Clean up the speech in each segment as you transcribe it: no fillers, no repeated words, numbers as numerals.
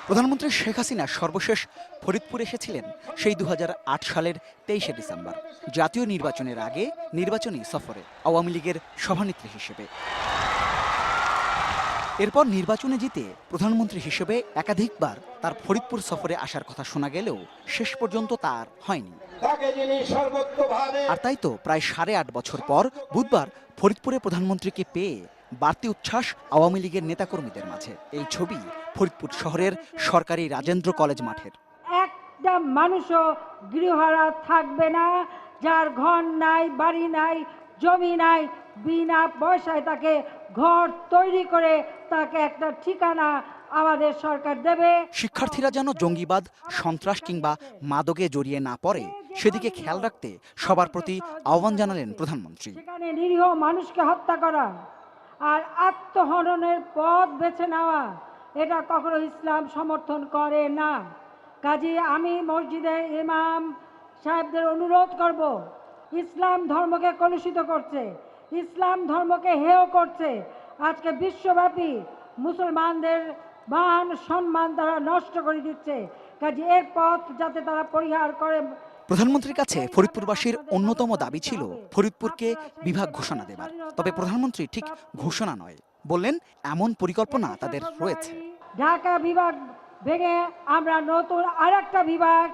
প্রধানমন্ত্রী শেখ হাসিনা সর্বশেষ ফরিদপুর এসেছিলেন সেই 2008 সালের 23শে ডিসেম্বর, জাতীয় নির্বাচনের আগে নির্বাচনী সফরে আওয়ামী লীগের সভানেত্রী হিসেবে। এরপর নির্বাচনে জিতে প্রধানমন্ত্রী হিসেবে একাধিকবার তার ফরিদপুর সফরে আসার কথা শোনা গেলেও শেষ পর্যন্ত তার হয়নি। আর তাই তো প্রায় 8.5 বছর পর বুধবার ফরিদপুরে প্রধানমন্ত্রীকে পেয়ে বাড়তি উচ্ছ্বাস আওয়ামী লীগের নেতাকর্মীদের মাঝে। এই ছবি ফরিদপুর শহরের সরকারি রাজেন্দ্র কলেজ মাঠের। একটা মানুষও গৃহহারা থাকবে না, যার ঘর নাই, বাড়ি নাই, জমি নাই, বিনা পয়সায় তাকে ঘর তৈরি করে তাকে একটা ঠিকানা আমাদের সরকার দেবে। শিক্ষার্থীরা যেন জঙ্গিবাদ, সন্ত্রাস কিংবা মাদকে জড়িয়ে না পড়ে সেদিকে খেয়াল রাখতে সবার প্রতি আহ্বান জানালেন প্রধানমন্ত্রী। সেখানে নিরীহ মানুষকে হত্যা করা আর আত্মহননের পথ বেছে নেওয়া, এটা কখনো ইসলাম সমর্থন করে না। কাজে আমি মসজিদের ইমাম সাহেবদের অনুরোধ করব, ইসলাম ধর্মকে কলুষিত করছে, ইসলাম ধর্মকে হেয় করছে। আজকে বিশ্বব্যাপী মুসলমানদের মান সম্মান তারা নষ্ট করে দিচ্ছে। কাজে এর পথ যাতে তারা পরিহার করে। প্রধানমন্ত্রীর কাছে ফরিদপুরবাসীর অন্যতম দাবি ছিল ফরিদপুরকে বিভাগ ঘোষণা দেবার। তবে প্রধানমন্ত্রী ঠিক ঘোষণা নয়, বললেন এমন পরিকল্পনা তাদের রয়েছে। ঢাকা বিভাগ ভেঙে আমরা নতুন আরেকটা বিভাগ,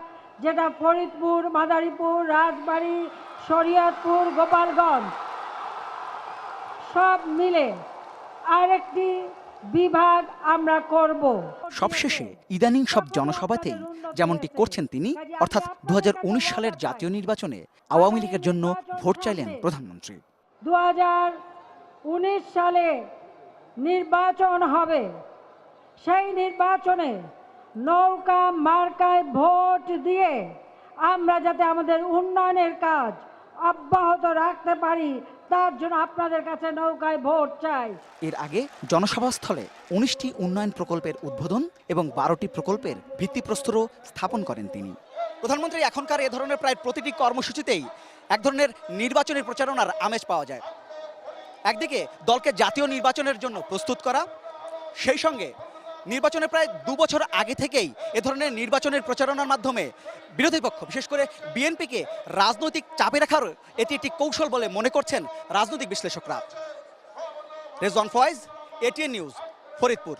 যেটা ফরিদপুর, মাদারীপুর, রাজবাড়ী, শরীয়তপুর, গোপালগঞ্জ সব মিলে আরেকটি বিভাগ আমরা করব। সবশেষে ইদানিং সব জনসভাতেই যেমনটি করছেন তিনি, অর্থাৎ 2019 সালের জাতীয় নির্বাচনে আওয়ামী লীগের জন্য ভোট চাইলেন প্রধানমন্ত্রী। 2019 সালে নির্বাচন হবে, সেই নির্বাচনে নৌকা মার্কায় ভোট দিয়ে আমরা যাতে আমাদের উন্নয়নের কাজ অব্যাহত রাখতে পারি, তার জন্য আপনাদের কাছে নৌকায় ভোট চাই। এর আগে জনসভাস্থলে 19টি উন্নয়ন প্রকল্পের উদ্বোধন এবং 12টি প্রকল্পের ভিত্তিপ্রস্তরও স্থাপন করেন তিনি। প্রধানমন্ত্রী এখনকার এ ধরনের প্রায় প্রতিটি কর্মসূচিতেই এক ধরনের নির্বাচনের প্রচারণার আমেজ পাওয়া যায়। একদিকে দলকে জাতীয় নির্বাচনের জন্য প্রস্তুত করা, সেই সঙ্গে নির্বাচনের প্রায় 2 বছর আগে থেকেই এ ধরনের নির্বাচনের প্রচারণার মাধ্যমে বিরোধী পক্ষ, বিশেষ করে বিএনপিকে রাজনৈতিক চাপে রাখার এটি একটি কৌশল বলে মনে করছেন রাজনৈতিক বিশ্লেষকরা। Rezwan Faiz, ATN news, Faridpur.